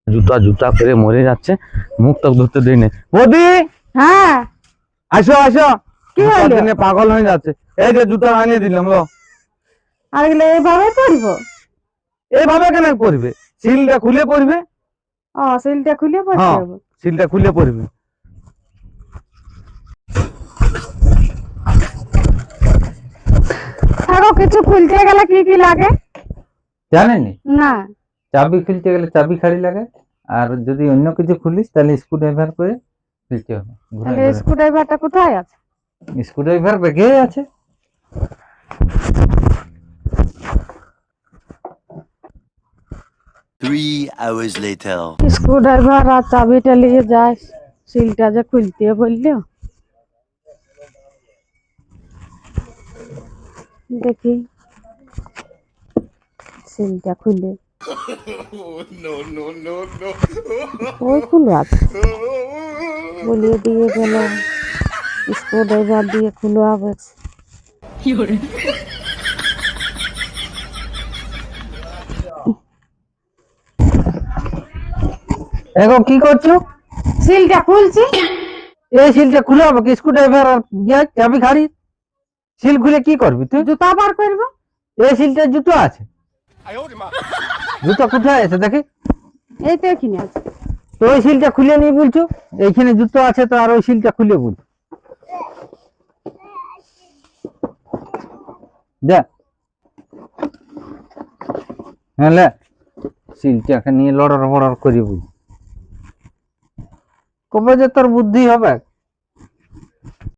জুতা জুতা করে মরে যাচ্ছে, মুখ তক ধরতে দেই না। বৌদি হ্যাঁ, আসো আসো, কি জুতার হলো? জন্য পাগল হয়ে যাচ্ছে। এই যে জুতা আনিয়ে দিলাম, লো। আর এগুলো এভাবে পড়বো? এইভাবে কেন করবে? সিলটা খুলে পড়বে। ও, সিলটা খুলে পড়তে হ্যাঁ, হবে। সিলটা খুলে পড়বে। থাকো, কিছু খুলতে গেলে কি কি লাগে? জানেনি? না। চাবি খুলতে গেলে চাবি খাড়ি লাগে, আর যদি অন্য কিছু খুলিস তাহলে স্ক্রু ড্রাইভার করে খুলতে হবে। তাহলে স্ক্রু ড্রাইভারটা কোথায় আছে? স্ক্রু ড্রাইভার ব্যাগে আছে। Three hours later. Screwdriver আর চাবিটা নিয়ে যায়, সিলটা যে খুলতে বললো। দেখি সিলটা খুলে। ওই খুলে আছে, বলিয়ে দিয়ে গেল স্ক্রু ড্রাইভার দিয়ে খুলে হবে। এখন কি করছো? সিলটা খুলছি। এই সিলটা খুলে হবে কি? স্ক্রু ড্রাইভার আর চাবি খাড়ি সিল খুলে কি করবি তুই? জুতা বার করবো। এই সিলটা জুতো আছে। জুতো কোথায় আছে দেখি? এই তো এখানে আছে। তো ওই সিলটা খুলে নিয়ে বলছো এইখানে জুতো আছে, তো আর ওই সিলটা খুলে বল। যা, হ্যাঁ লে, সিলটাকে নিয়ে লড়র বড়র করি বল। কবে যে তোর বুদ্ধি হবে।